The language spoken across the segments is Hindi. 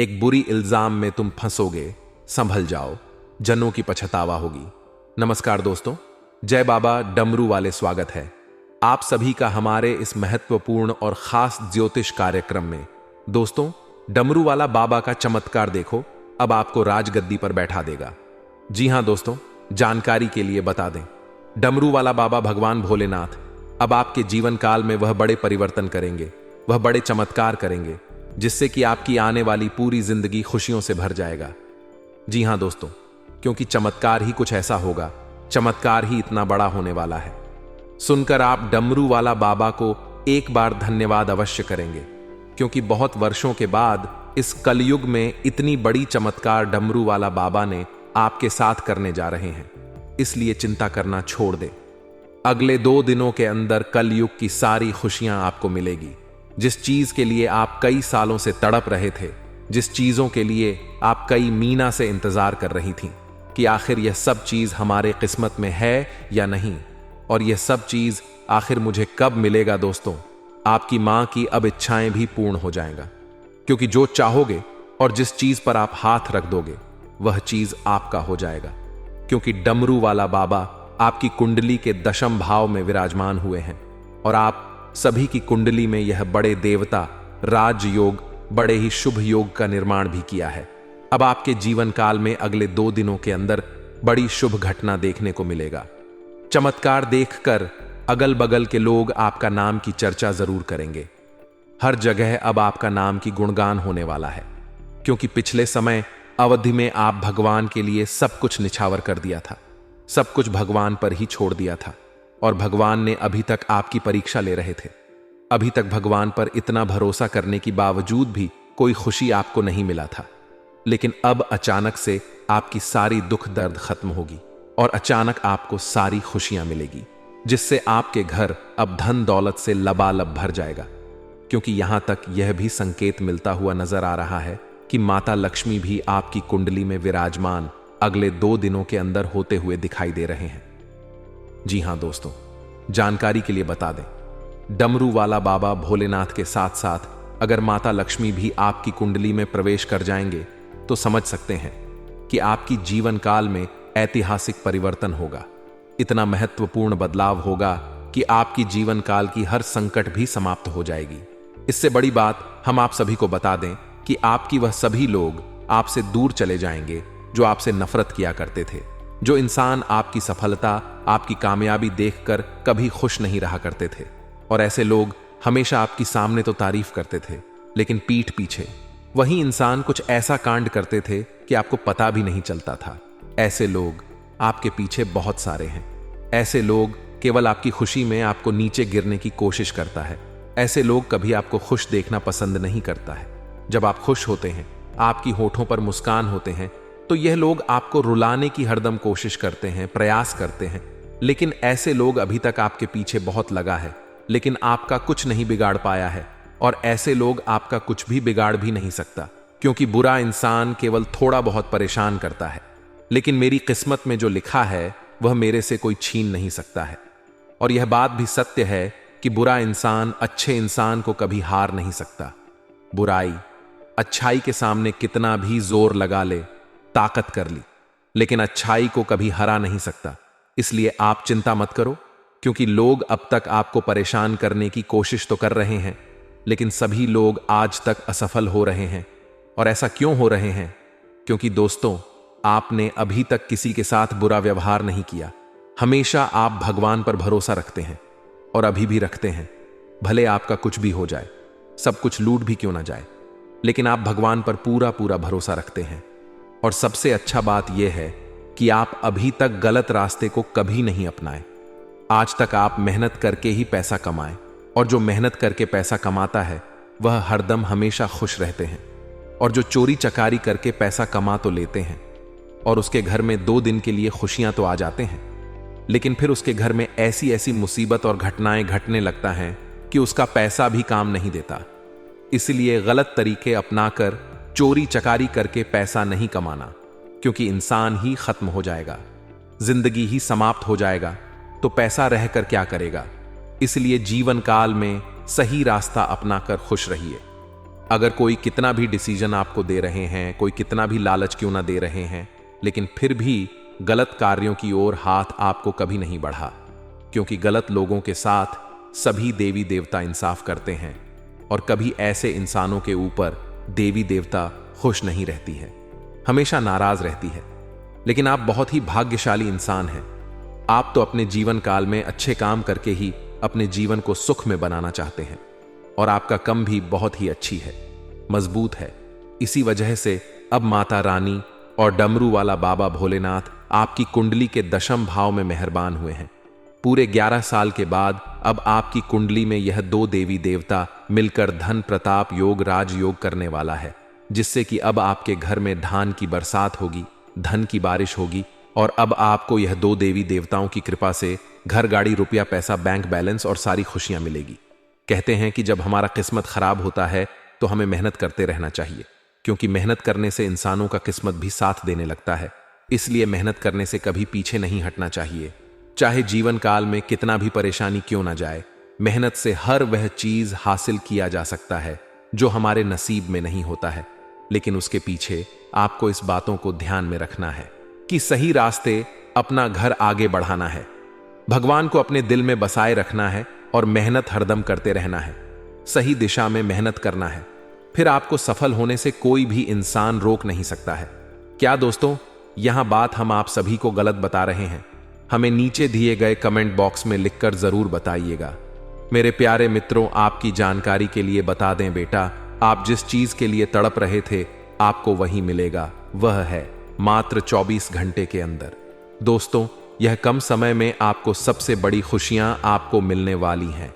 एक बुरी इल्जाम में तुम फंसोगे, संभल जाओ, जनों की पछतावा होगी। नमस्कार दोस्तों, जय बाबा डमरू वाले स्वागत है आप सभी का हमारे इस महत्वपूर्ण और खास ज्योतिष कार्यक्रम में। दोस्तों, डमरू वाला बाबा का चमत्कार देखो, अब आपको राजगद्दी पर बैठा देगा। जी हां दोस्तों, जानकारी के लिए बता दें, डमरू वाला बाबा भगवान भोलेनाथ अब आपके जीवन काल में वह बड़े परिवर्तन करेंगे, वह बड़े चमत्कार करेंगे, जिससे कि आपकी आने वाली पूरी जिंदगी खुशियों से भर जाएगा। जी हां दोस्तों, क्योंकि चमत्कार ही कुछ ऐसा होगा, चमत्कार ही इतना बड़ा होने वाला है। सुनकर आप डमरू वाला बाबा को एक बार धन्यवाद अवश्य करेंगे, क्योंकि बहुत वर्षों के बाद इस कलयुग में इतनी बड़ी चमत्कार डमरू वाला बाबा ने आपके साथ करने जा रहे हैं। इसलिए चिंता करना छोड़ दे। अगले 2 दिनों के अंदर कलयुग की सारी खुशियां आपको मिलेगी। जिस चीज के लिए आप कई सालों से तड़प रहे थे, जिस चीजों के लिए आप कई महीना से इंतजार कर रही थीं कि आखिर यह सब चीज हमारे किस्मत में है या नहीं, और यह सब चीज आखिर मुझे कब मिलेगा। दोस्तों, आपकी मां की अब इच्छाएं भी पूर्ण हो जाएगा, क्योंकि जो चाहोगे और जिस चीज पर आप हाथ रख दोगे वह चीज आपका हो जाएगा। क्योंकि डमरू वाला बाबा आपकी कुंडली के दशम भाव में विराजमान हुए हैं, और आप सभी की कुंडली में यह बड़े देवता राजयोग, बड़े ही शुभ योग का निर्माण भी किया है। अब आपके जीवन काल में अगले 2 दिनों के अंदर बड़ी शुभ घटना देखने को मिलेगा। चमत्कार देखकर अगल बगल के लोग आपका नाम की चर्चा जरूर करेंगे। हर जगह अब आपका नाम की गुणगान होने वाला है, क्योंकि पिछले समय अवधि में आप भगवान के लिए सब कुछ निछावर कर दिया था, सब कुछ भगवान पर ही छोड़ दिया था, और भगवान ने अभी तक आपकी परीक्षा ले रहे थे। अभी तक भगवान पर इतना भरोसा करने के बावजूद भी कोई खुशी आपको नहीं मिला था। लेकिन अब अचानक से आपकी सारी दुख दर्द खत्म होगी और अचानक आपको सारी खुशियां मिलेगी, जिससे आपके घर अब धन दौलत से लबालब भर जाएगा। क्योंकि यहां तक यह भी संकेत मिलता हुआ नजर आ रहा है कि माता लक्ष्मी भी आपकी कुंडली में विराजमान अगले 2 दिनों के अंदर होते हुए दिखाई दे रहे हैं। जी हां दोस्तों, जानकारी के लिए बता दें, डमरू वाला बाबा भोलेनाथ के साथ साथ अगर माता लक्ष्मी भी आपकी कुंडली में प्रवेश कर जाएंगे तो समझ सकते हैं कि आपकी जीवन काल में ऐतिहासिक परिवर्तन होगा। इतना महत्वपूर्ण बदलाव होगा कि आपकी जीवन काल की हर संकट भी समाप्त हो जाएगी। इससे बड़ी बात हम आप सभी को बता दें कि आपकी वह सभी लोग आपसे दूर चले जाएंगे जो आपसे नफरत किया करते थे, जो इंसान आपकी सफलता, आपकी कामयाबी देखकर कभी खुश नहीं रहा करते थे, और ऐसे लोग हमेशा आपकी सामने तो तारीफ करते थे, लेकिन पीठ पीछे वही इंसान कुछ ऐसा कांड करते थे कि आपको पता भी नहीं चलता था। ऐसे लोग आपके पीछे बहुत सारे हैं। ऐसे लोग केवल आपकी खुशी में आपको नीचे गिरने की कोशिश करता है। ऐसे लोग कभी आपको खुश देखना पसंद नहीं करता है। जब आप खुश होते हैं, आपकी होठों पर मुस्कान होते हैं, तो यह लोग आपको रुलाने की हरदम कोशिश करते हैं, प्रयास करते हैं। लेकिन ऐसे लोग अभी तक आपके पीछे बहुत लगा है, लेकिन आपका कुछ नहीं बिगाड़ पाया है, और ऐसे लोग आपका कुछ भी बिगाड़ भी नहीं सकता, क्योंकि बुरा इंसान केवल थोड़ा बहुत परेशान करता है, लेकिन मेरी किस्मत में जो लिखा है वह मेरे से कोई छीन नहीं सकता है। और यह बात भी सत्य है कि बुरा इंसान अच्छे इंसान को कभी हार नहीं सकता। बुराई अच्छाई के सामने कितना भी जोर लगा ले, ताकत कर ली, लेकिन अच्छाई को कभी हरा नहीं सकता। इसलिए आप चिंता मत करो, क्योंकि लोग अब तक आपको परेशान करने की कोशिश तो कर रहे हैं, लेकिन सभी लोग आज तक असफल हो रहे हैं। और ऐसा क्यों हो रहे हैं? क्योंकि दोस्तों, आपने अभी तक किसी के साथ बुरा व्यवहार नहीं किया। हमेशा आप भगवान पर भरोसा रखते हैं, और अभी भी रखते हैं। भले आपका कुछ भी हो जाए, सब कुछ लूट भी क्यों ना जाए, लेकिन आप भगवान पर पूरा पूरा भरोसा रखते हैं। और सबसे अच्छा बात यह है कि आप अभी तक गलत रास्ते को कभी नहीं अपनाए। आज तक आप मेहनत करके ही पैसा कमाए, और जो मेहनत करके पैसा कमाता है वह हरदम हमेशा खुश रहते हैं। और जो चोरी चकारी करके पैसा कमा तो लेते हैं, और उसके घर में 2 दिन के लिए खुशियां तो आ जाते हैं, लेकिन फिर उसके घर में ऐसी ऐसी मुसीबत और घटनाएं घटने लगता है कि उसका पैसा भी काम नहीं देता। इसलिए गलत तरीके अपनाकर चोरी चकारी करके पैसा नहीं कमाना, क्योंकि इंसान ही खत्म हो जाएगा, जिंदगी ही समाप्त हो जाएगा, तो पैसा रहकर क्या करेगा। इसलिए जीवन काल में सही रास्ता अपनाकर खुश रहिए। अगर कोई कितना भी डिसीजन आपको दे रहे हैं, कोई कितना भी लालच क्यों ना दे रहे हैं, लेकिन फिर भी गलत कार्यों की ओर हाथ आपको कभी नहीं बढ़ा, क्योंकि गलत लोगों के साथ सभी देवी देवता इंसाफ करते हैं और कभी ऐसे इंसानों के ऊपर देवी देवता खुश नहीं रहती है, हमेशा नाराज रहती है। लेकिन आप बहुत ही भाग्यशाली इंसान हैं। आप तो अपने जीवन काल में अच्छे काम करके ही अपने जीवन को सुख में बनाना चाहते हैं और आपका कम भी बहुत ही अच्छी है, मजबूत है। इसी वजह से अब माता रानी और डमरू वाला बाबा भोलेनाथ आपकी कुंडली के दशम भाव में मेहरबान हुए हैं। पूरे 11 साल के बाद अब आपकी कुंडली में यह 2 देवी देवता मिलकर धन प्रताप योग राजयोग करने वाला है, जिससे कि अब आपके घर में धान की बरसात होगी, धन की बारिश होगी और अब आपको यह 2 देवी देवताओं की कृपा से घर, गाड़ी, रुपया, पैसा, बैंक बैलेंस और सारी खुशियां मिलेगी। कहते हैं कि जब हमारा किस्मत खराब होता है तो हमें मेहनत करते रहना चाहिए, क्योंकि मेहनत करने से इंसानों का किस्मत भी साथ देने लगता है। इसलिए मेहनत करने से कभी पीछे नहीं हटना चाहिए, चाहे जीवन काल में कितना भी परेशानी क्यों ना जाए। मेहनत से हर वह चीज हासिल किया जा सकता है जो हमारे नसीब में नहीं होता है, लेकिन उसके पीछे आपको इस बातों को ध्यान में रखना है कि सही रास्ते अपना घर आगे बढ़ाना है, भगवान को अपने दिल में बसाए रखना है और मेहनत हरदम करते रहना है। सही दिशा में मेहनत करना है, फिर आपको सफल होने से कोई भी इंसान रोक नहीं सकता है। क्या दोस्तों, यहां बात हम आप सभी को गलत बता रहे हैं? हमें नीचे दिए गए कमेंट बॉक्स में लिखकर जरूर बताइएगा। मेरे प्यारे मित्रों, आपकी जानकारी के लिए बता दें बेटा, आप जिस चीज के लिए तड़प रहे थे आपको वही मिलेगा, वह है मात्र 24 घंटे के अंदर। दोस्तों, यह कम समय में आपको सबसे बड़ी खुशियां आपको मिलने वाली हैं।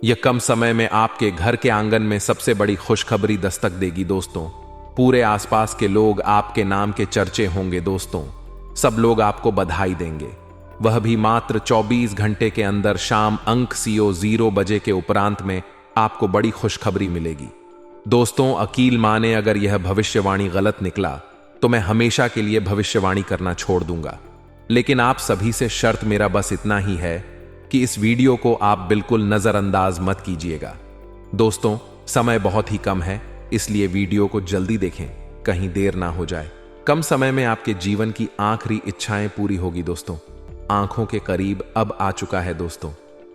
यह कम समय में आपके घर के आंगन में सबसे बड़ी खुशखबरी दस्तक देगी दोस्तों। पूरे आसपास के लोग आपके नाम के चर्चे होंगे दोस्तों। सब लोग आपको बधाई देंगे, वह भी मात्र 24 घंटे के अंदर। शाम अंक CO 0 बजे के उपरांत में आपको बड़ी खुशखबरी मिलेगी दोस्तों। अकील माने अगर यह भविष्यवाणी गलत निकला तो मैं हमेशा के लिए भविष्यवाणी करना छोड़ दूंगा, लेकिन आप सभी से शर्त मेरा बस इतना ही है कि इस वीडियो को आप बिल्कुल नजरअंदाज मत कीजिएगा। दोस्तों, समय बहुत ही कम है, इसलिए वीडियो को जल्दी देखें, कहीं देर ना हो जाए। कम समय में आपके जीवन की आखिरी इच्छाएं पूरी होगी दोस्तों। आंखों के करीब अब आ चुका है दोस्तों।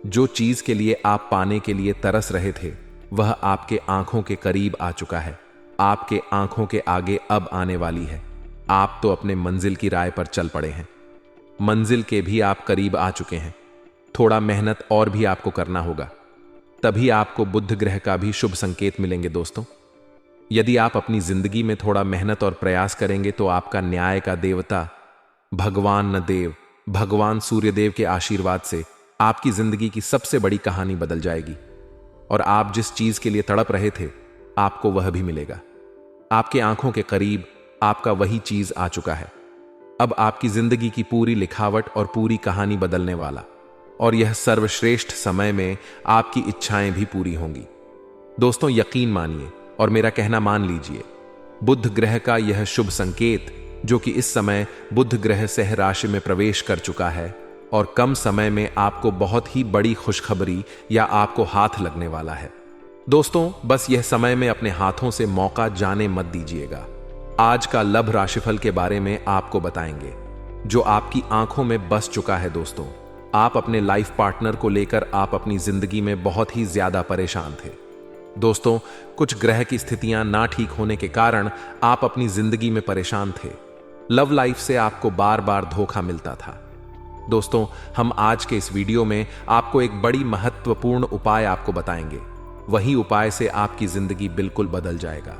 जो चीज के लिए आप पाने के लिए तरस रहे थे वह आपके आंखों के करीब आ चुका है, आपके आंखों के आगे अब आने वाली है। आप तो अपने मंजिल की राह पर चल पड़े हैं, मंजिल के भी आप करीब आ चुके हैं। थोड़ा मेहनत और भी आपको करना होगा, तभी आपको बुध ग्रह का भी शुभ संकेत मिलेंगे दोस्तों। यदि आप अपनी जिंदगी में थोड़ा मेहनत और प्रयास करेंगे तो आपका न्याय का देवता भगवान सूर्यदेव के आशीर्वाद से आपकी जिंदगी की सबसे बड़ी कहानी बदल जाएगी और आप जिस चीज के लिए तड़प रहे थे आपको वह भी मिलेगा। आपके आंखों के करीब आपका वही चीज आ चुका है। अब आपकी जिंदगी की पूरी लिखावट और पूरी कहानी बदलने वाला, और यह सर्वश्रेष्ठ समय में आपकी इच्छाएं भी पूरी होंगी दोस्तों। यकीन मानिए और मेरा कहना मान लीजिए, बुध ग्रह का यह शुभ संकेत जो कि इस समय बुध ग्रह सह राशि में प्रवेश कर चुका है और कम समय में आपको बहुत ही बड़ी खुशखबरी या आपको हाथ लगने वाला है दोस्तों। बस यह समय में अपने हाथों से मौका जाने मत दीजिएगा। आज का लभ राशिफल के बारे में आपको बताएंगे जो आपकी आंखों में बस चुका है दोस्तों। आप अपने लाइफ पार्टनर को लेकर आप अपनी जिंदगी में बहुत ही ज्यादा परेशान थे दोस्तों। कुछ ग्रह की स्थितियां ना ठीक होने के कारण आप अपनी जिंदगी में परेशान थे। लव लाइफ से आपको बार बार धोखा मिलता था दोस्तों। हम आज के इस वीडियो में आपको एक बड़ी महत्वपूर्ण उपाय आपको बताएंगे, वही उपाय से आपकी जिंदगी बिल्कुल बदल जाएगा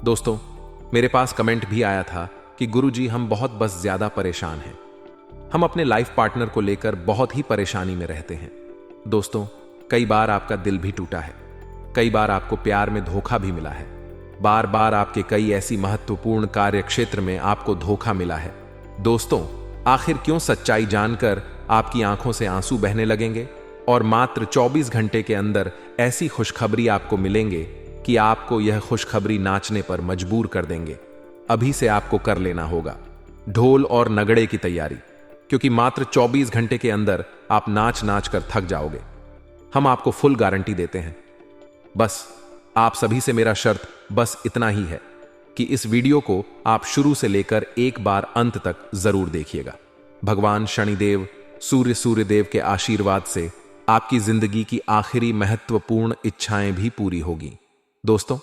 दोस्तों। मेरे पास कमेंट भी आया था कि गुरुजी हम बहुत बस ज्यादा परेशान हैं, हम अपने लाइफ पार्टनर को लेकर बहुत ही परेशानी में रहते हैं दोस्तों। कई बार आपका दिल भी टूटा है, कई बार आपको प्यार में धोखा भी मिला है, बार बार आपके कई ऐसी महत्वपूर्ण कार्य क्षेत्र में आपको धोखा मिला है दोस्तों। आखिर क्यों सच्चाई जानकर आपकी आंखों से आंसू बहने लगेंगे और मात्र 24 घंटे के अंदर ऐसी खुशखबरी आपको मिलेंगे कि आपको यह खुशखबरी नाचने पर मजबूर कर देंगे। अभी से आपको कर लेना होगा ढोल और नगड़े की तैयारी, क्योंकि मात्र 24 घंटे के अंदर आप नाच नाच कर थक जाओगे। हम आपको फुल गारंटी देते हैं। बस आप सभी से मेरा शर्त बस इतना ही है कि इस वीडियो को आप शुरू से लेकर एक बार अंत तक जरूर देखिएगा। भगवान शनिदेव सूर्यदेव के आशीर्वाद से आपकी जिंदगी की आखिरी महत्वपूर्ण इच्छाएं भी पूरी होगी। दोस्तों,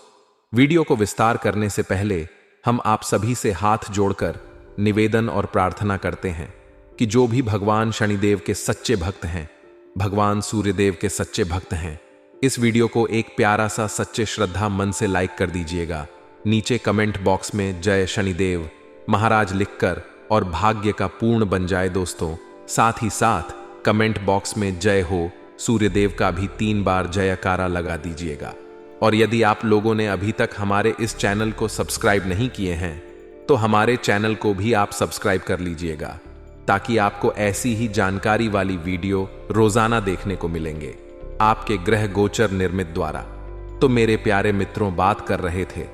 वीडियो को विस्तार करने से पहले हम आप सभी से हाथ जोड़कर निवेदन और प्रार्थना करते हैं कि जो भी भगवान शनिदेव के सच्चे भक्त हैं, भगवान सूर्यदेव के सच्चे भक्त हैं, इस वीडियो को एक प्यारा सा सच्चे श्रद्धा मन से लाइक कर दीजिएगा। नीचे कमेंट बॉक्स में जय शनिदेव महाराज लिखकर और भाग्य का पूर्ण बन जाए दोस्तों। साथ ही साथ कमेंट बॉक्स में जय हो सूर्यदेव का भी 3 बार जयकारा लगा दीजिएगा। और यदि आप लोगों ने अभी तक हमारे इस चैनल को सब्सक्राइब नहीं किए हैं तो हमारे चैनल को भी आप सब्सक्राइब कर लीजिएगा, ताकि आपको ऐसी ही जानकारी वाली वीडियो रोजाना देखने को मिलेंगे आपके ग्रह गोचर निर्मित द्वारा। तो मेरे प्यारे मित्रों, बात कर रहे थे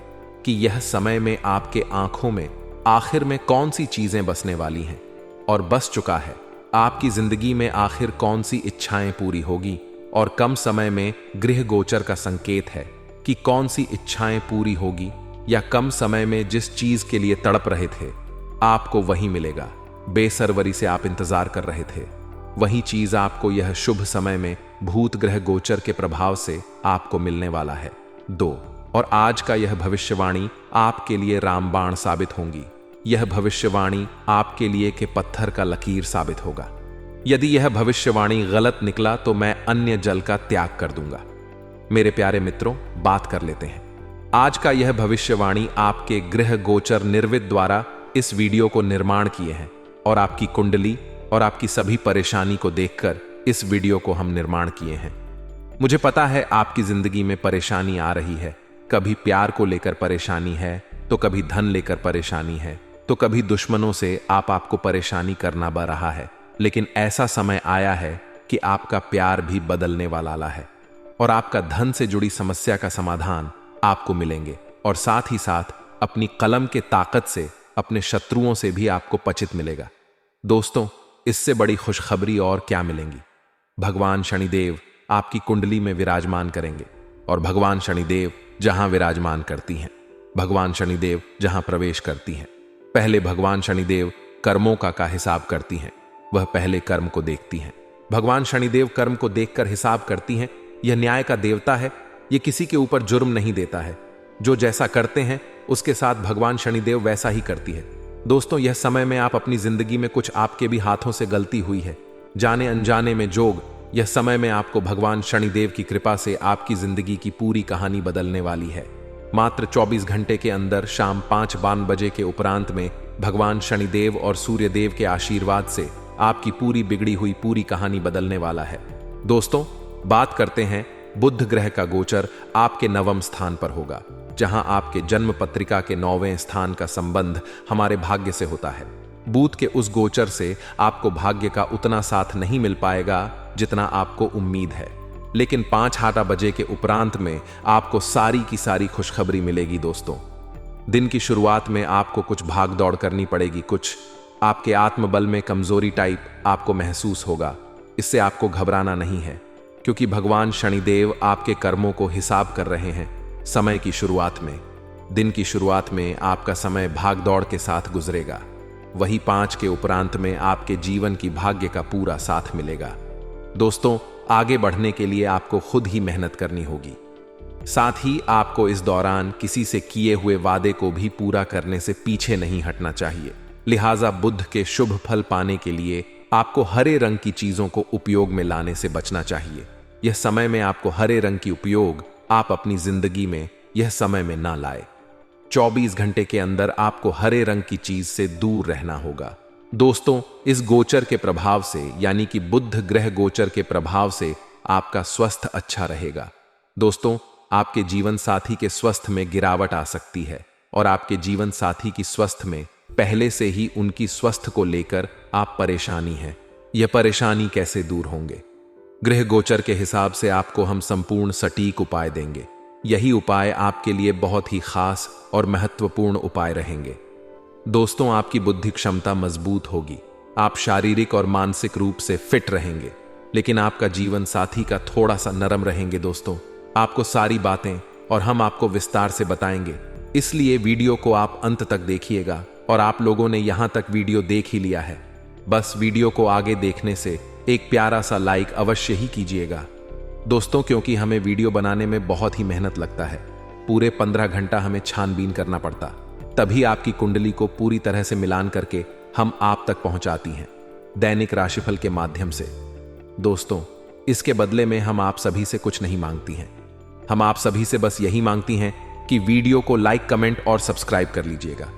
कि यह समय में आपके आंखों में आखिर में कौन सी चीजें बसने वाली हैं और बस चुका है। आपकी जिंदगी में आखिर कौन सी इच्छाएं पूरी होगी और कम समय में गृह गोचर का संकेत है कि कौन सी इच्छाएं पूरी होगी, या कम समय में जिस चीज के लिए तड़प रहे थे आपको वही मिलेगा। बेसरवरी से आप इंतजार कर रहे थे, वही चीज आपको यह शुभ समय में भूत ग्रह गोचर के प्रभाव से आपको मिलने वाला है। 2 और आज का यह भविष्यवाणी आपके लिए रामबाण साबित होंगी। यह भविष्यवाणी आपके लिए के पत्थर का लकीर साबित होगा। यदि यह भविष्यवाणी गलत निकला तो मैं अन्य जल का त्याग कर दूंगा। मेरे प्यारे मित्रों, बात कर लेते हैं। आज का यह भविष्यवाणी आपके गृह गोचर निर्वित द्वारा इस वीडियो को निर्माण किए हैं और आपकी कुंडली और आपकी सभी परेशानी को देखकर इस वीडियो को हम निर्माण किए हैं। मुझे पता है आपकी जिंदगी में परेशानी आ रही है। कभी प्यार को लेकर परेशानी है, तो कभी धन लेकर परेशानी है, तो कभी दुश्मनों से आपको परेशानी करना पड़ रहा है। लेकिन ऐसा समय आया है कि आपका प्यार भी बदलने वाला है और आपका धन से जुड़ी समस्या का समाधान आपको मिलेंगे। और साथ ही साथ अपनी कलम के ताकत से अपने शत्रुओं से भी आपको पचित मिलेगा। दोस्तों, इससे बड़ी खुशखबरी और क्या मिलेंगी। भगवान शनिदेव आपकी कुंडली में विराजमान करेंगे और भगवान शनिदेव जहां विराजमान करती हैं, भगवान शनिदेव जहां प्रवेश करती हैं, पहले भगवान शनिदेव कर्मों का हिसाब करती हैं। वह पहले कर्म को देखती हैं। भगवान शनिदेव कर्म को देखकर हिसाब करती हैं। यह न्याय का देवता है। यह किसी के ऊपर जुर्म नहीं देता है। जो जैसा करते हैं उसके साथ भगवान शनिदेव वैसा ही करती है। दोस्तों, यह समय में आप अपनी जिंदगी में कुछ आपके भी हाथों से गलती हुई है, जाने अनजाने में जोग, यह समय में आपको भगवान शनिदेव की कृपा से आपकी जिंदगी की पूरी कहानी बदलने वाली है। मात्र 24 घंटे के अंदर शाम 5-52 बजे के उपरांत में भगवान शनिदेव और सूर्यदेव के आशीर्वाद से आपकी पूरी बिगड़ी हुई पूरी कहानी बदलने वाला है। दोस्तों, बात करते हैं बुध ग्रह का गोचर आपके 9वें स्थान पर होगा, जहां आपके जन्म पत्रिका के 9वें स्थान का संबंध हमारे भाग्य से होता है। बुध के उस गोचर से आपको भाग्य का उतना साथ नहीं मिल पाएगा जितना आपको उम्मीद है, लेकिन 5-8 बजे के उपरांत में आपको सारी की सारी खुशखबरी मिलेगी। दोस्तों, दिन की शुरुआत में आपको कुछ भाग दौड़ करनी पड़ेगी, कुछ आपके आत्मबल में कमजोरी टाइप आपको महसूस होगा। इससे आपको घबराना नहीं है, क्योंकि भगवान शनिदेव आपके कर्मों को हिसाब कर रहे हैं। समय की शुरुआत में, दिन की शुरुआत में आपका समय भाग दौड़ के साथ गुजरेगा। वही 5 के उपरांत में आपके जीवन की भाग्य का पूरा साथ मिलेगा। दोस्तों, आगे बढ़ने के लिए आपको खुद ही मेहनत करनी होगी। साथ ही आपको इस दौरान किसी से किए हुए वादे को भी पूरा करने से पीछे नहीं हटना चाहिए। लिहाजा बुध के शुभ फल पाने के लिए आपको हरे रंग की चीजों को उपयोग में लाने से बचना चाहिए। यह समय में आपको हरे रंग की उपयोग आप अपनी जिंदगी में यह समय में ना लाए। 24 घंटे के अंदर आपको हरे रंग की चीज से दूर रहना होगा। दोस्तों, इस गोचर के प्रभाव से, यानी कि बुध ग्रह गोचर के प्रभाव से आपका स्वास्थ्य अच्छा रहेगा। दोस्तों, आपके जीवन साथी के स्वास्थ्य में गिरावट आ सकती है और आपके जीवन साथी की स्वास्थ्य में पहले से ही उनकी स्वास्थ्य को लेकर आप परेशानी है। यह परेशानी कैसे दूर होंगे? गृह गोचर के हिसाब से आपको हम संपूर्ण सटीक उपाय देंगे। यही उपाय आपके लिए बहुत ही खास और महत्वपूर्ण उपाय रहेंगे। दोस्तों, आपकी बुद्धि क्षमता मजबूत होगी, आप शारीरिक और मानसिक रूप से फिट रहेंगे, लेकिन आपका जीवन साथी का थोड़ा सा नरम रहेंगे। दोस्तों, आपको सारी बातें और हम आपको विस्तार से बताएंगे, इसलिए वीडियो को आप अंत तक देखिएगा। और आप लोगों ने यहां तक वीडियो देख ही लिया है, बस वीडियो को आगे देखने से एक प्यारा सा लाइक अवश्य ही कीजिएगा दोस्तों, क्योंकि हमें वीडियो बनाने में बहुत ही मेहनत लगता है। पूरे 15 घंटा हमें छानबीन करना पड़ता, तभी आपकी कुंडली को पूरी तरह से मिलान करके हम आप तक पहुंचाती हैं दैनिक राशिफल के माध्यम से। दोस्तों, इसके बदले में हम आप सभी से कुछ नहीं मांगती हैं। हम आप सभी से बस यही मांगती हैं कि वीडियो को लाइक, कमेंट और सब्सक्राइब कर लीजिएगा।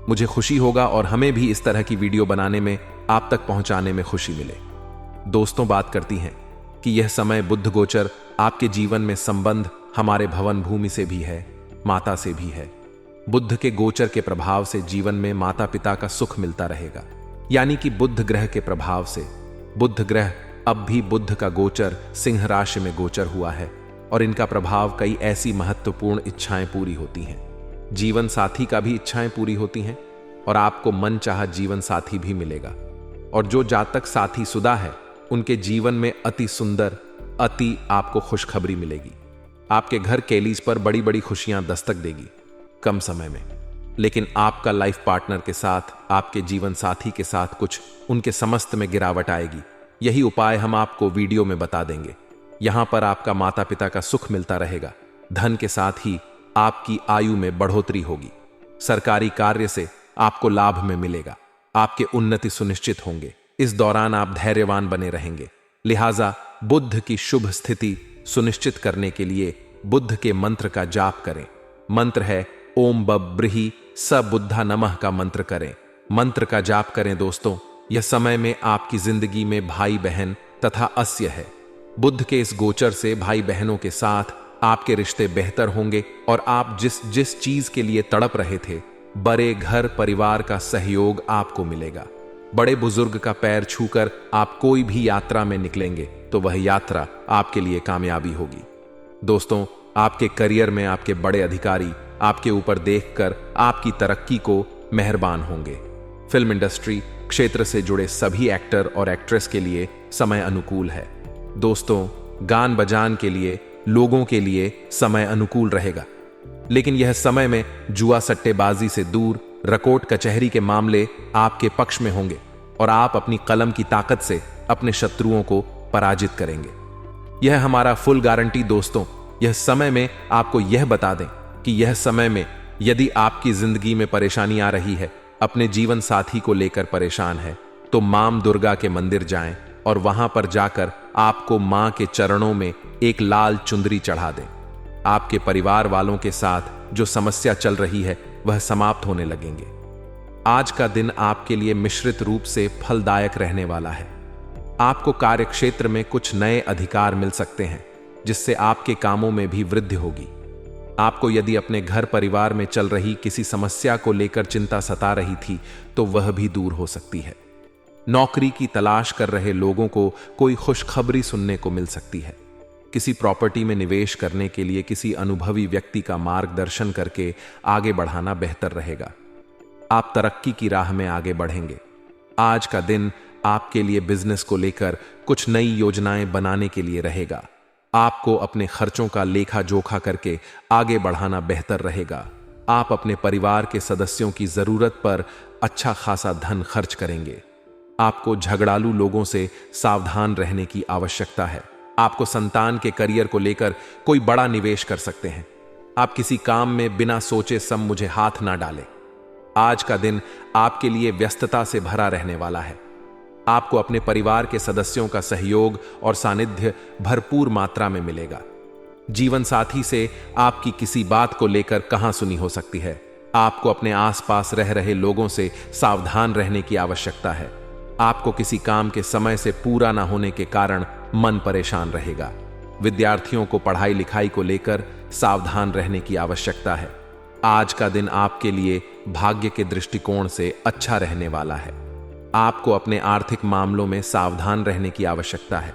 मुझे खुशी होगा और हमें भी इस तरह की वीडियो बनाने में, आप तक पहुंचाने में खुशी मिले। दोस्तों, बात करती हैं कि यह समय बुध गोचर आपके जीवन में संबंध हमारे भवन भूमि से भी है, माता से भी है। बुध के गोचर के प्रभाव से जीवन में माता पिता का सुख मिलता रहेगा, यानी कि बुध ग्रह के प्रभाव से। बुध ग्रह अब भी बुध का गोचर सिंह राशि में गोचर हुआ है और इनका प्रभाव कई ऐसी महत्वपूर्ण इच्छाएं पूरी होती हैं। जीवन साथी का भी इच्छाएं पूरी होती हैं और आपको मनचाहा जीवन साथी भी मिलेगा। और जो जातक साथी शुदा है, उनके जीवन में अति सुंदर, अति आपको खुशखबरी मिलेगी। आपके घर केलीज पर बड़ी बड़ी खुशियां दस्तक देगी कम समय में। लेकिन आपका लाइफ पार्टनर के साथ, आपके जीवन साथी के साथ कुछ उनके समस्त में गिरावट आएगी। यही उपाय हम आपको वीडियो में बता देंगे। यहां पर आपका माता पिता का सुख मिलता रहेगा, धन के साथ ही आपकी आयु में बढ़ोतरी होगी। सरकारी कार्य से आपको लाभ में मिलेगा, आपके उन्नति सुनिश्चित होंगे। इस दौरान आप धैर्यवान बने रहेंगे। लिहाजा बुध की शुभ स्थिति सुनिश्चित करने के लिए बुध के मंत्र का जाप करें। मंत्र है ओम बब्रही स बुद्धा नमः का मंत्र करें। मंत्र का जाप करें दोस्तों। यह समय में आपकी जिंदगी में भाई बहन तथा अस्य है। बुध के इस गोचर से भाई बहनों के साथ आपके रिश्ते बेहतर होंगे और आप जिस जिस चीज के लिए तड़प रहे थे, बड़े घर परिवार का सहयोग आपको मिलेगा। बड़े बुजुर्ग का पैर छूकर आप कोई भी यात्रा में निकलेंगे तो वह यात्रा आपके लिए कामयाबी होगी। दोस्तों, आपके करियर में आपके बड़े अधिकारी आपके ऊपर देखकर आपकी तरक्की को मेहरबान होंगे। फिल्म इंडस्ट्री क्षेत्र से जुड़े सभी एक्टर और एक्ट्रेस के लिए समय अनुकूल है। दोस्तों, गान बजान के लिए लोगों के लिए समय अनुकूल रहेगा, लेकिन यह समय में जुआ सट्टेबाजी से दूर, रकोट कचहरी के मामले आपके पक्ष में होंगे और आप अपनी कलम की ताकत से अपने शत्रुओं को पराजित करेंगे। यह हमारा फुल गारंटी दोस्तों। यह समय में आपको यह बता दें कि यह समय में यदि आपकी जिंदगी में परेशानी आ रही है, अपने जीवन साथी को लेकर परेशान है, तो मां दुर्गा के मंदिर जाएं और वहां पर जाकर आपको मां के चरणों में एक लाल चुंदरी चढ़ा दें। आपके परिवार वालों के साथ जो समस्या चल रही है वह समाप्त होने लगेंगे। आज का दिन आपके लिए मिश्रित रूप से फलदायक रहने वाला है। आपको कार्यक्षेत्र में कुछ नए अधिकार मिल सकते हैं, जिससे आपके कामों में भी वृद्धि होगी। आपको यदि अपने घर परिवार में चल रही किसी समस्या को लेकर चिंता सता रही थी, तो वह भी दूर हो सकती है। नौकरी की तलाश कर रहे लोगों को कोई खुशखबरी सुनने को मिल सकती है। किसी प्रॉपर्टी में निवेश करने के लिए किसी अनुभवी व्यक्ति का मार्गदर्शन करके आगे बढ़ाना बेहतर रहेगा। आप तरक्की की राह में आगे बढ़ेंगे। आज का दिन आपके लिए बिजनेस को लेकर कुछ नई योजनाएं बनाने के लिए रहेगा। आपको अपने खर्चों का लेखा जोखा करके आगे बढ़ाना बेहतर रहेगा। आप अपने परिवार के सदस्यों की जरूरत पर अच्छा खासा धन खर्च करेंगे। आपको झगड़ालू लोगों से सावधान रहने की आवश्यकता है। आपको संतान के करियर को लेकर कोई बड़ा निवेश कर सकते हैं। आप किसी काम में बिना सोचे मुझे हाथ ना डालें। आज का दिन आपके लिए व्यस्तता से भरा रहने वाला है। आपको अपने परिवार के सदस्यों का सहयोग और सानिध्य भरपूर मात्रा में मिलेगा। जीवन साथी से आपकी किसी बात को लेकर कहां सुनी हो सकती है। आपको अपने आसपास रह रहे लोगों से सावधान रहने की आवश्यकता है। आपको किसी काम के समय से पूरा ना होने के कारण मन परेशान रहेगा। विद्यार्थियों को पढ़ाई लिखाई को लेकर सावधान रहने की आवश्यकता है। आज का दिन आपके लिए भाग्य के दृष्टिकोण से अच्छा रहने वाला है। आपको अपने आर्थिक मामलों में सावधान रहने की आवश्यकता है।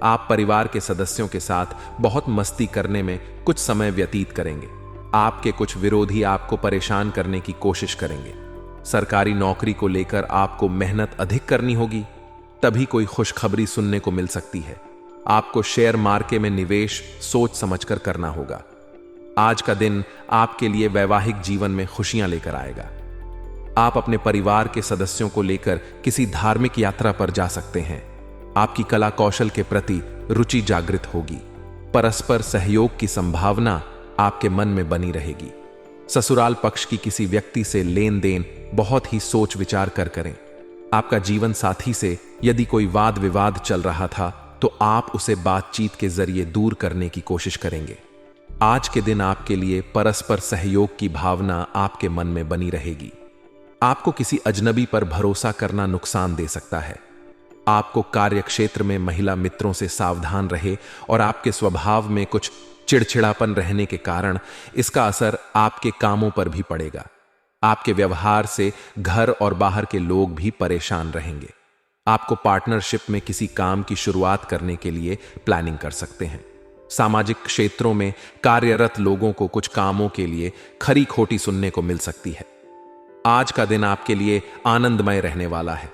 आप परिवार के सदस्यों के साथ बहुत मस्ती करने में कुछ समय व्यतीत करेंगे। आपके कुछ विरोधी आपको परेशान करने की कोशिश करेंगे। सरकारी नौकरी को लेकर आपको मेहनत अधिक करनी होगी, तभी कोई खुशखबरी सुनने को मिल सकती है। आपको शेयर मार्केट में निवेश सोच समझकर करना होगा। आज का दिन आपके लिए वैवाहिक जीवन में खुशियां लेकर आएगा। आप अपने परिवार के सदस्यों को लेकर किसी धार्मिक यात्रा पर जा सकते हैं। आपकी कला कौशल के प्रति रुचि जागृत होगी। परस्पर सहयोग की संभावना आपके मन में बनी रहेगी। ससुराल पक्ष की किसी व्यक्ति से लेन देन बहुत ही सोच विचार कर करें। आपका जीवन साथी से यदि कोई वाद विवाद चल रहा था तो आप उसे बातचीत के जरिए दूर करने की कोशिश करेंगे। आज के दिन आपके लिए परस्पर सहयोग की भावना आपके मन में बनी रहेगी। आपको किसी अजनबी पर भरोसा करना नुकसान दे सकता है। आपको कार्यक्षेत्र में महिला मित्रों से सावधान रहे और आपके स्वभाव में कुछ चिड़चिड़ापन रहने के कारण इसका असर आपके कामों पर भी पड़ेगा। आपके व्यवहार से घर और बाहर के लोग भी परेशान रहेंगे। आपको पार्टनरशिप में किसी काम की शुरुआत करने के लिए प्लानिंग कर सकते हैं। सामाजिक क्षेत्रों में कार्यरत लोगों को कुछ कामों के लिए खरी खोटी सुनने को मिल सकती है। आज का दिन आपके लिए आनंदमय रहने वाला है।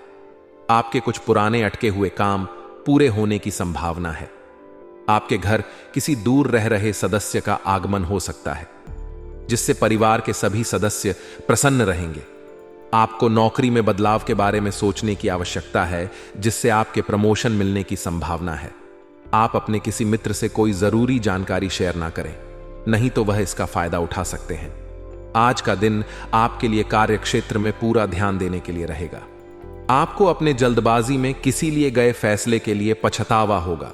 आपके कुछ पुराने अटके हुए काम पूरे होने की संभावना है। आपके घर किसी दूर रह रहे सदस्य का आगमन हो सकता है, जिससे परिवार के सभी सदस्य प्रसन्न रहेंगे। आपको नौकरी में बदलाव के बारे में सोचने की आवश्यकता है, जिससे आपके प्रमोशन मिलने की संभावना है। आप अपने किसी मित्र से कोई जरूरी जानकारी शेयर ना करें, नहीं तो वह इसका फायदा उठा सकते हैं। आज का दिन आपके लिए कार्यक्षेत्र में पूरा ध्यान देने के लिए रहेगा। आपको अपने जल्दबाजी में किसी लिए गए फैसले के लिए पछतावा होगा,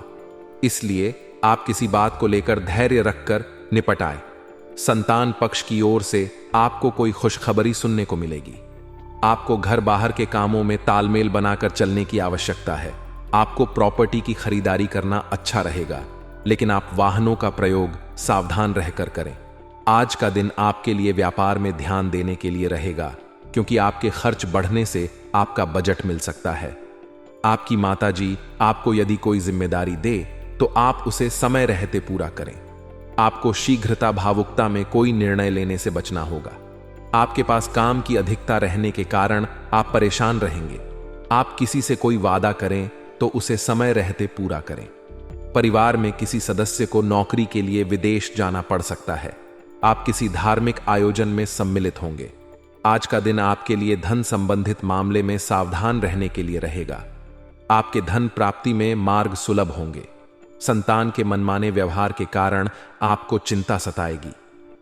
इसलिए आप किसी बात को लेकर धैर्य रखकर निपट आए। संतान पक्ष की ओर से आपको कोई खुशखबरी सुनने को मिलेगी। आपको घर बाहर के कामों में तालमेल बनाकर चलने की आवश्यकता है। आपको प्रॉपर्टी की खरीदारी करना अच्छा रहेगा, लेकिन आप वाहनों का प्रयोग सावधान रहकर करें। आज का दिन आपके लिए व्यापार में ध्यान देने के लिए रहेगा, क्योंकि आपके खर्च बढ़ने से आपका बजट मिल सकता है। आपकी माताजी आपको यदि कोई जिम्मेदारी दे तो आप उसे समय रहते पूरा करें। आपको शीघ्रता भावुकता में कोई निर्णय लेने से बचना होगा। आपके पास काम की अधिकता रहने के कारण आप परेशान रहेंगे। आप किसी से कोई वादा करें तो उसे समय रहते पूरा करें। परिवार में किसी सदस्य को नौकरी के लिए विदेश जाना पड़ सकता है। आप किसी धार्मिक आयोजन में सम्मिलित होंगे। आज का दिन आपके लिए धन संबंधित मामले में सावधान रहने के लिए रहेगा। आपके धन प्राप्ति में मार्ग सुलभ होंगे। संतान के मनमाने व्यवहार के कारण आपको चिंता सताएगी।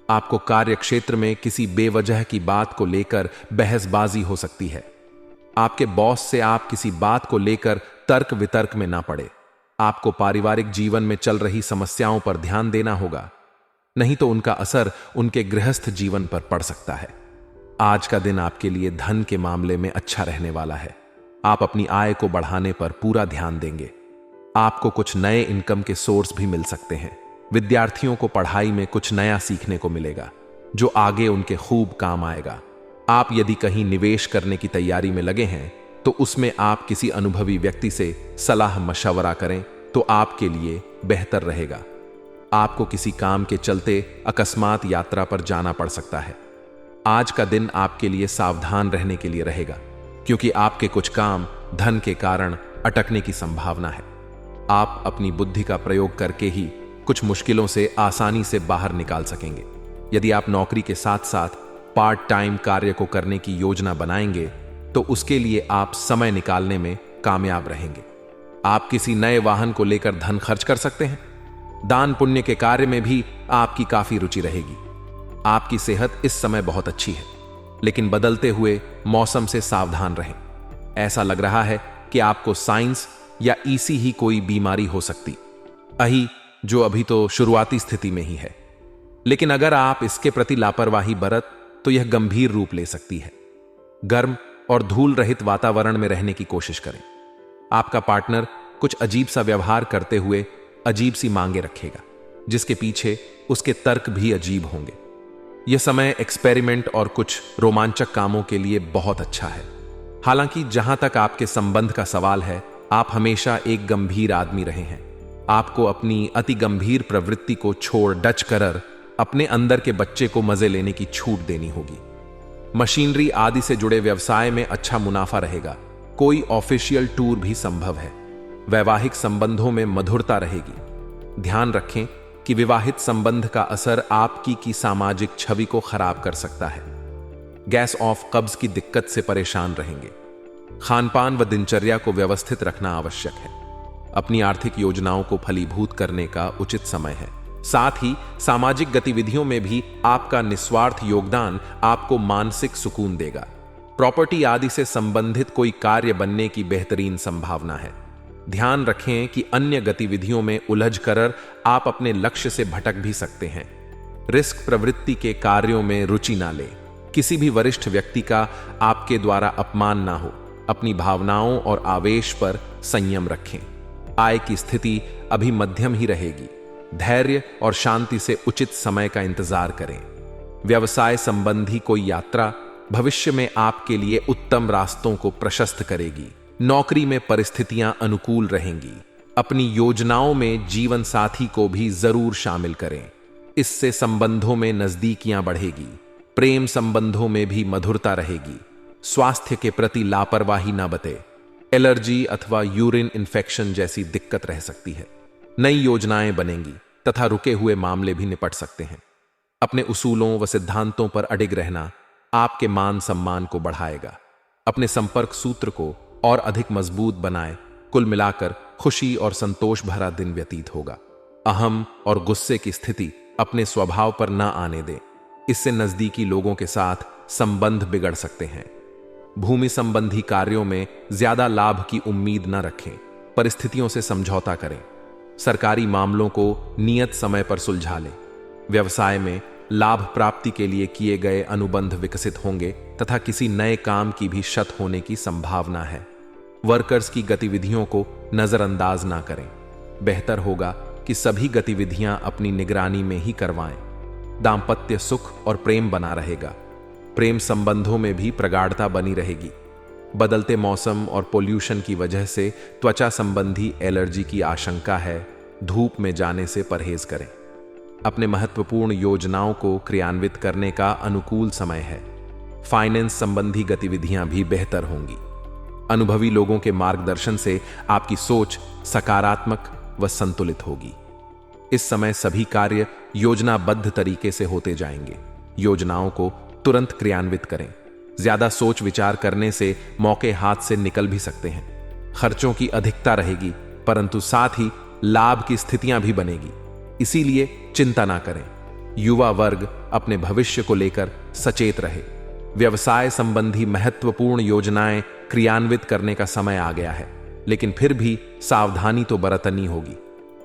आपको कार्यक्षेत्र में किसी बेवजह की बात को लेकर बहसबाजी हो सकती है। आपके बॉस से आप किसी बात को लेकर तर्क वितर्क में ना पड़े। आपको पारिवारिक जीवन में चल रही समस्याओं पर ध्यान देना होगा, नहीं तो उनका असर उनके गृहस्थ जीवन पर पड़ सकता है। आज का दिन आपके लिए धन के मामले में अच्छा रहने वाला है। आप अपनी आय को बढ़ाने पर पूरा ध्यान देंगे। आपको कुछ नए इनकम के सोर्स भी मिल सकते हैं। विद्यार्थियों को पढ़ाई में कुछ नया सीखने को मिलेगा, जो आगे उनके खूब काम आएगा। आप यदि कहीं निवेश करने की तैयारी में लगे हैं तो उसमें आप किसी अनुभवी व्यक्ति से सलाह मशवरा करें तो आपके लिए बेहतर रहेगा। आपको किसी काम के चलते अकस्मात यात्रा पर जाना पड़ सकता है। आज का दिन आपके लिए सावधान रहने के लिए रहेगा, क्योंकि आपके कुछ काम धन के कारण अटकने की संभावना है। आप अपनी बुद्धि का प्रयोग करके ही कुछ मुश्किलों से आसानी से बाहर निकाल सकेंगे। यदि आप नौकरी के साथ साथ पार्ट टाइम कार्य को करने की योजना बनाएंगे तो उसके लिए आप समय निकालने में कामयाब रहेंगे। आप किसी नए वाहन को लेकर धन खर्च कर सकते हैं। दान पुण्य के कार्य में भी आपकी काफी रुचि रहेगी। आपकी सेहत इस समय बहुत अच्छी है, लेकिन बदलते हुए मौसम से सावधान रहें। ऐसा लग रहा है कि आपको साइंस या ईसी ही कोई बीमारी हो सकती अही, जो अभी तो शुरुआती स्थिति में ही है, लेकिन अगर आप इसके प्रति लापरवाही बरत तो यह गंभीर रूप ले सकती है। गर्म और धूल रहित वातावरण में रहने की कोशिश करें। आपका पार्टनर कुछ अजीब सा व्यवहार करते हुए अजीब सी मांगे रखेगा, जिसके पीछे उसके तर्क भी अजीब होंगे। यह समय एक्सपेरिमेंट और कुछ रोमांचक कामों के लिए बहुत अच्छा है। हालांकि जहां तक आपके संबंध का सवाल है, आप हमेशा एक गंभीर आदमी रहे हैं। आपको अपनी अति गंभीर प्रवृत्ति को छोड़ डच कर अपने अंदर के बच्चे को मजे लेने की छूट देनी होगी। मशीनरी आदि से जुड़े व्यवसाय में अच्छा मुनाफा रहेगा। कोई ऑफिशियल टूर भी संभव है। वैवाहिक संबंधों में मधुरता रहेगी। ध्यान रखें कि विवाहित संबंध का असर आपकी की सामाजिक छवि को खराब कर सकता है। गैस ऑफ कब्ज की दिक्कत से परेशान रहेंगे। खानपान व दिनचर्या को व्यवस्थित रखना आवश्यक है। अपनी आर्थिक योजनाओं को फलीभूत करने का उचित समय है। साथ ही सामाजिक गतिविधियों में भी आपका निस्वार्थ योगदान आपको मानसिक सुकून देगा। प्रॉपर्टी आदि से संबंधित कोई कार्य बनने की बेहतरीन संभावना है। ध्यान रखें कि अन्य गतिविधियों में उलझ कर आप अपने लक्ष्य से भटक भी सकते हैं। रिस्क प्रवृत्ति के कार्यों में रुचि ना लें। किसी भी वरिष्ठ व्यक्ति का आपके द्वारा अपमान ना हो। अपनी भावनाओं और आवेश पर संयम रखें। आय की स्थिति अभी मध्यम ही रहेगी। धैर्य और शांति से उचित समय का इंतजार करें। व्यवसाय संबंधी कोई यात्रा भविष्य में आपके लिए उत्तम रास्तों को प्रशस्त करेगी। नौकरी में परिस्थितियां अनुकूल रहेंगी। अपनी योजनाओं में जीवन साथी को भी जरूर शामिल करें। इससे संबंधों में नजदीकियां बढ़ेगी। प्रेम संबंधों में भी मधुरता रहेगी। स्वास्थ्य के प्रति लापरवाही न बरतें। एलर्जी अथवा यूरिन इन्फेक्शन जैसी दिक्कत रह सकती है। नई योजनाएं बनेंगी तथा रुके हुए मामले भी निपट सकते हैं। अपने उसूलों व सिद्धांतों पर अडिग रहना आपके मान सम्मान को बढ़ाएगा। अपने संपर्क सूत्र को और अधिक मजबूत बनाएं। कुल मिलाकर खुशी और संतोष भरा दिन व्यतीत होगा। अहम और गुस्से की स्थिति अपने स्वभाव पर न आने दें। इससे नजदीकी लोगों के साथ संबंध बिगड़ सकते हैं। भूमि संबंधी कार्यों में ज्यादा लाभ की उम्मीद न रखें। परिस्थितियों से समझौता करें। सरकारी मामलों को नियत समय पर सुलझा लें। व्यवसाय में लाभ प्राप्ति के लिए किए गए अनुबंध विकसित होंगे तथा किसी नए काम की भी शत होने की संभावना है। वर्कर्स की गतिविधियों को नजरअंदाज ना करें। बेहतर होगा कि सभी गतिविधियां अपनी निगरानी में ही करवाएं। दांपत्य सुख और प्रेम बना रहेगा। प्रेम संबंधों में भी प्रगाढ़ता बनी रहेगी। बदलते मौसम और पोल्यूशन की वजह से त्वचा संबंधी एलर्जी की आशंका है। धूप में जाने से परहेज करें। अपने महत्वपूर्ण योजनाओं को क्रियान्वित करने का अनुकूल समय है। फाइनेंस संबंधी गतिविधियां भी बेहतर होंगी। अनुभवी लोगों के मार्गदर्शन से आपकी सोच सकारात्मक व संतुलित होगी। इस समय सभी कार्य योजनाबद्ध तरीके से होते जाएंगे। योजनाओं को तुरंत क्रियान्वित करें। ज्यादा सोच विचार करने से मौके हाथ से निकल भी सकते हैं। खर्चों की अधिकता रहेगी, परंतु साथ ही लाभ की स्थितियां भी बनेगी। इसीलिए चिंता ना करें। युवा वर्ग अपने भविष्य को लेकर सचेत रहे। व्यवसाय संबंधी महत्वपूर्ण योजनाएं क्रियान्वित करने का समय आ गया है, लेकिन फिर भी सावधानी तो बरतनी होगी।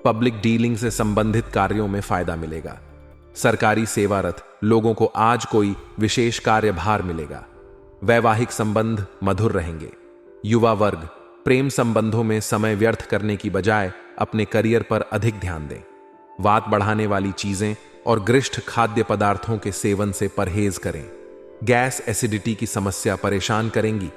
पब्लिक डीलिंग से संबंधित कार्यों में फायदा मिलेगा। सरकारी सेवारत लोगों को आज कोई विशेष कार्यभार मिलेगा। वैवाहिक संबंध मधुर रहेंगे। युवा वर्ग प्रेम संबंधों में समय व्यर्थ करने की बजाय अपने करियर पर अधिक ध्यान दें। वात बढ़ाने वाली चीजें और गरिष्ठ खाद्य पदार्थों के सेवन से परहेज करें। गैस एसिडिटी की समस्या परेशान करेंगी।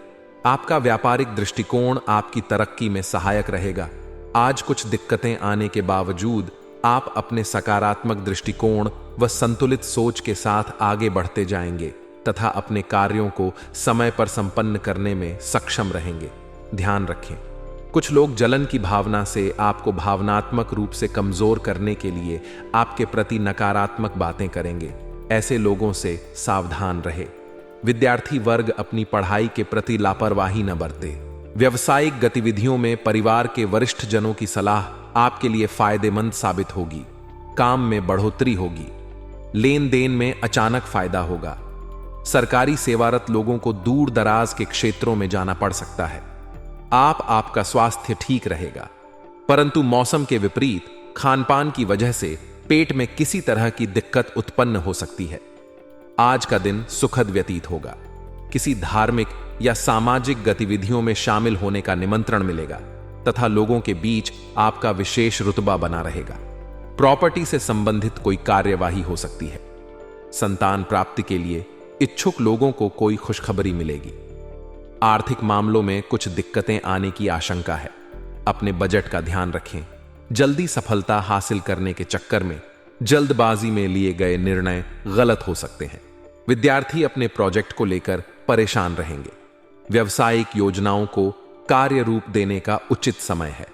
आपका व्यापारिक दृष्टिकोण आपकी तरक्की में सहायक रहेगा। आज कुछ दिक्कतें आने के बावजूद आप अपने सकारात्मक दृष्टिकोण व संतुलित सोच के साथ आगे बढ़ते जाएंगे तथा अपने कार्यों को समय पर संपन्न करने में सक्षम रहेंगे। ध्यान रखें, कुछ लोग जलन की भावना से आपको भावनात्मक रूप से कमजोर करने के लिए आपके प्रति नकारात्मक बातें करेंगे। ऐसे लोगों से सावधान रहे। विद्यार्थी वर्ग अपनी पढ़ाई के प्रति लापरवाही न बरते। व्यावसायिक गतिविधियों में परिवार के वरिष्ठ जनों की सलाह आपके लिए फायदेमंद साबित होगी। काम में बढ़ोतरी होगी। लेन देन में अचानक फायदा होगा। सरकारी सेवारत लोगों को दूर दराज के क्षेत्रों में जाना पड़ सकता है। आपका स्वास्थ्य ठीक रहेगा, परंतु मौसम के विपरीत खानपान की वजह से पेट में किसी तरह की दिक्कत उत्पन्न हो सकती है। आज का दिन सुखद व्यतीत होगा। किसी धार्मिक या सामाजिक गतिविधियों में शामिल होने का निमंत्रण मिलेगा तथा लोगों के बीच आपका विशेष रुतबा बना रहेगा। प्रॉपर्टी से संबंधित कोई कार्यवाही हो सकती है। संतान प्राप्ति के लिए इच्छुक लोगों को कोई खुशखबरी मिलेगी। आर्थिक मामलों में कुछ दिक्कतें आने की आशंका है। अपने बजट का ध्यान रखें। जल्दी सफलता हासिल करने के चक्कर में जल्दबाजी में लिए गए निर्णय गलत हो सकते हैं। विद्यार्थी अपने प्रोजेक्ट को लेकर परेशान रहेंगे। व्यवसायिक योजनाओं को कार्य रूप देने का उचित समय है।